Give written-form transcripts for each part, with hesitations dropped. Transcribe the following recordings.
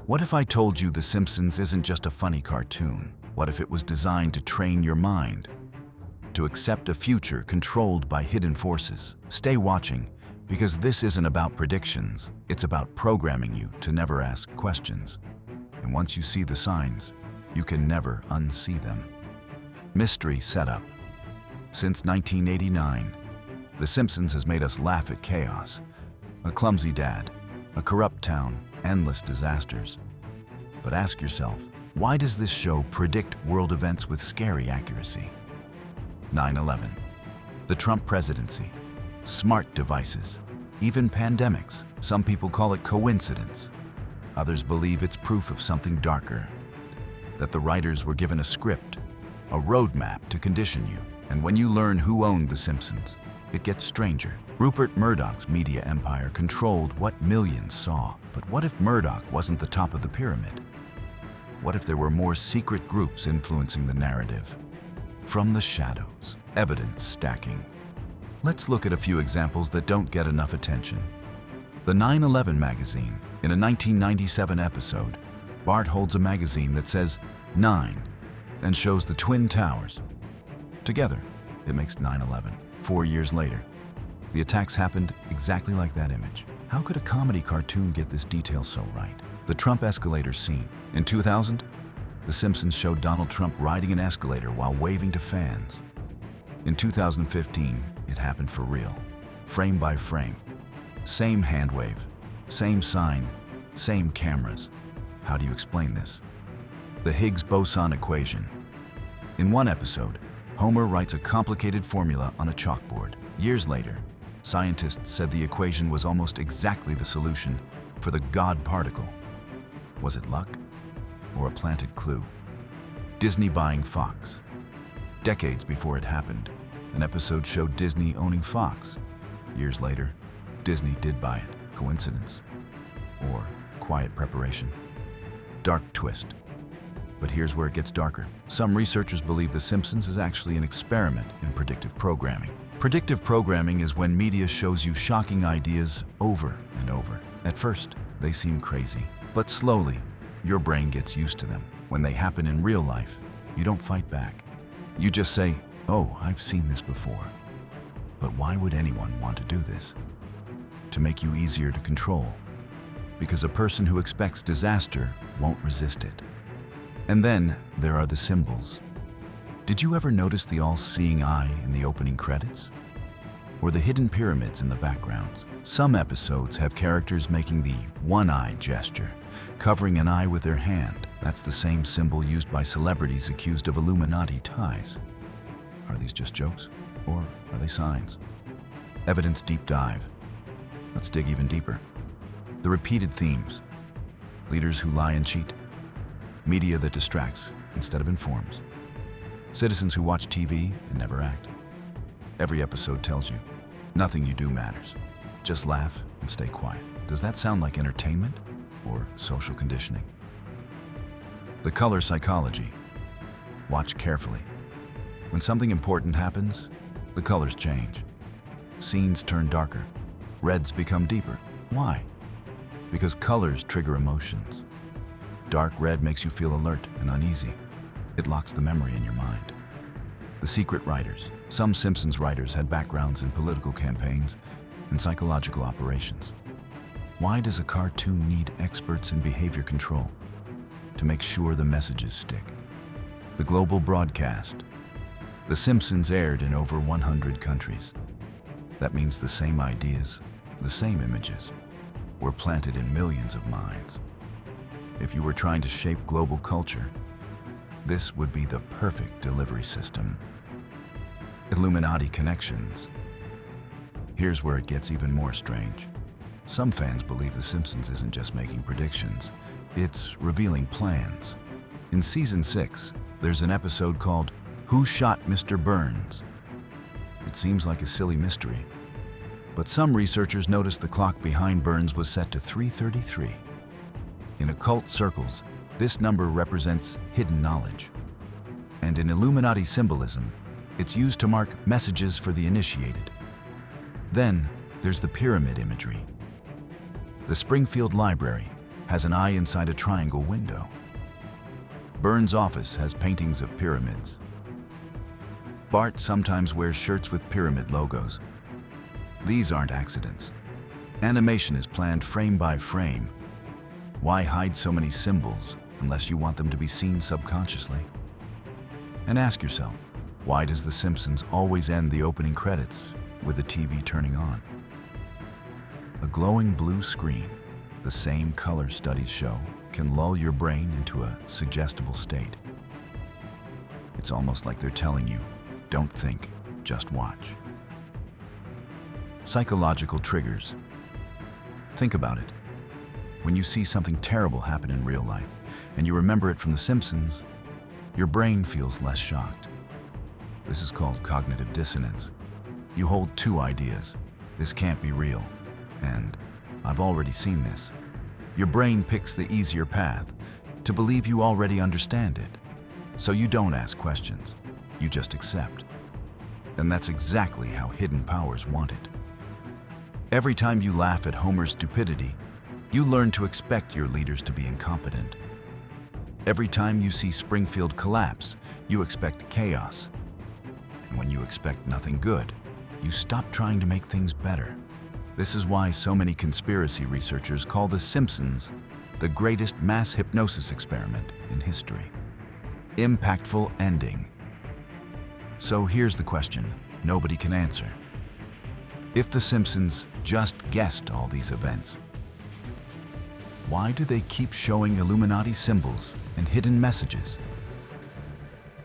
What if I told you The Simpsons isn't just a funny cartoon? What if it was designed to train your mind to accept a future controlled by hidden forces? Stay watching, because this isn't about predictions. It's about programming you to never ask questions. And once you see the signs, you can never unsee them. Mystery setup. Since 1989, The Simpsons has made us laugh at chaos. A clumsy dad, a corrupt town, endless disasters. But ask yourself, why does this show predict world events with scary accuracy? 9/11, the Trump presidency, smart devices, even pandemics. Some people call it coincidence. Others believe it's proof of something darker, that the writers were given a script, a roadmap to condition you. And when you learn who owned The Simpsons, it gets stranger. Rupert Murdoch's media empire controlled what millions saw. But what if Murdoch wasn't the top of the pyramid? What if there were more secret groups influencing the narrative? From the shadows, evidence stacking. Let's look at a few examples that don't get enough attention. The 9/11 magazine. In a 1997 episode, Bart holds a magazine that says 9 and shows the Twin Towers. Together, it makes 9/11. 4 years later, the attacks happened exactly like that image. How could a comedy cartoon get this detail so right? The Trump escalator scene. In 2000, The Simpsons showed Donald Trump riding an escalator while waving to fans. In 2015, it happened for real, frame by frame. Same hand wave, same sign, same cameras. How do you explain this? The Higgs boson equation. In one episode, Homer writes a complicated formula on a chalkboard. Years later, scientists said the equation was almost exactly the solution for the God particle. Was it luck or a planted clue? Disney buying Fox. Decades before it happened, an episode showed Disney owning Fox. Years later, Disney did buy it. Coincidence? Or quiet preparation? Dark twist. But here's where it gets darker. Some researchers believe The Simpsons is actually an experiment in predictive programming. Predictive programming is when media shows you shocking ideas over and over. At first, they seem crazy, but slowly, your brain gets used to them. When they happen in real life, you don't fight back. You just say, "Oh, I've seen this before." But why would anyone want to do this? To make you easier to control. Because a person who expects disaster won't resist it. And then there are the symbols. Did you ever notice the all-seeing eye in the opening credits? Or the hidden pyramids in the backgrounds? Some episodes have characters making the one-eye gesture, covering an eye with their hand. That's the same symbol used by celebrities accused of Illuminati ties. Are these just jokes? Or are they signs? Evidence deep dive. Let's dig even deeper. The repeated themes. Leaders who lie and cheat. Media that distracts instead of informs. Citizens who watch TV and never act. Every episode tells you, nothing you do matters. Just laugh and stay quiet. Does that sound like entertainment or social conditioning? The color psychology. Watch carefully. When something important happens, the colors change. Scenes turn darker. Reds become deeper. Why? Because colors trigger emotions. Dark red makes you feel alert and uneasy. It locks the memory in your mind. The secret writers. Some Simpsons writers had backgrounds in political campaigns and psychological operations. Why does a cartoon need experts in behavior control? To make sure the messages stick. The global broadcast. The Simpsons aired in over 100 countries. That means the same ideas, the same images, were planted in millions of minds. If you were trying to shape global culture, this would be the perfect delivery system. Illuminati connections. Here's where it gets even more strange. Some fans believe The Simpsons isn't just making predictions, it's revealing plans. In season 6, there's an episode called "Who Shot Mr. Burns?" It seems like a silly mystery, but some researchers noticed the clock behind Burns was set to 3:33. In occult circles, this number represents hidden knowledge. And in Illuminati symbolism, it's used to mark messages for the initiated. Then there's the pyramid imagery. The Springfield Library, has an eye inside a triangle window. Burns' office has paintings of pyramids. Bart sometimes wears shirts with pyramid logos. These aren't accidents. Animation is planned frame by frame. Why hide so many symbols unless you want them to be seen subconsciously? And ask yourself, why does The Simpsons always end the opening credits with the TV turning on? A glowing blue screen, the same color studies show, can lull your brain into a suggestible state. It's almost like they're telling you, don't think, just watch. Psychological triggers. Think about it. When you see something terrible happen in real life, and you remember it from The Simpsons, your brain feels less shocked. This is called cognitive dissonance. You hold two ideas. This can't be real, and I've already seen this. Your brain picks the easier path, to believe you already understand it. So you don't ask questions, you just accept. And that's exactly how hidden powers want it. Every time you laugh at Homer's stupidity, you learn to expect your leaders to be incompetent. Every time you see Springfield collapse, you expect chaos. And when you expect nothing good, you stop trying to make things better. This is why so many conspiracy researchers call The Simpsons the greatest mass hypnosis experiment in history. Impactful ending. So here's the question nobody can answer. If The Simpsons just guessed all these events, why do they keep showing Illuminati symbols and hidden messages?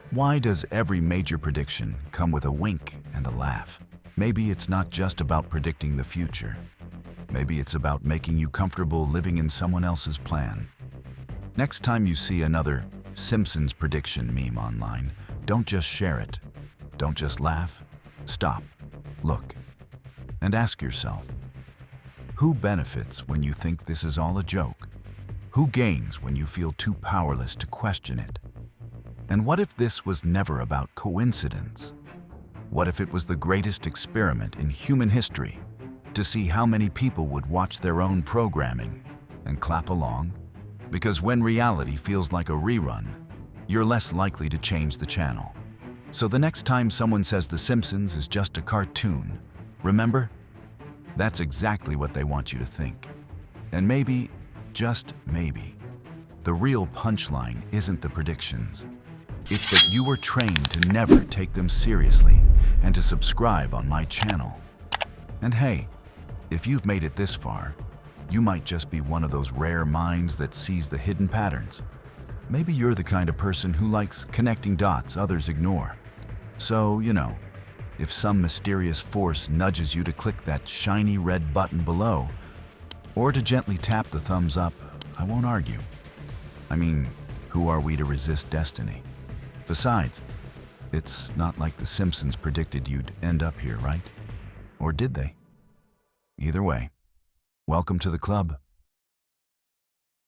Why does every major prediction come with a wink and a laugh? Maybe it's not just about predicting the future. Maybe it's about making you comfortable living in someone else's plan. Next time you see another Simpsons prediction meme online, don't just share it. Don't just laugh. Stop, look, and ask yourself, who benefits when you think this is all a joke? Who gains when you feel too powerless to question it? And what if this was never about coincidence? What if it was the greatest experiment in human history to see how many people would watch their own programming and clap along? Because when reality feels like a rerun, you're less likely to change the channel. So the next time someone says The Simpsons is just a cartoon, remember, that's exactly what they want you to think. And maybe, just maybe, the real punchline isn't the predictions. It's that you were trained to never take them seriously and to subscribe on my channel. And hey, if you've made it this far, you might just be one of those rare minds that sees the hidden patterns. Maybe you're the kind of person who likes connecting dots others ignore. So, if some mysterious force nudges you to click that shiny red button below, or to gently tap the thumbs up, I won't argue. I mean, who are we to resist destiny? Besides, it's not like The Simpsons predicted you'd end up here, right? Or did they? Either way, welcome to the club.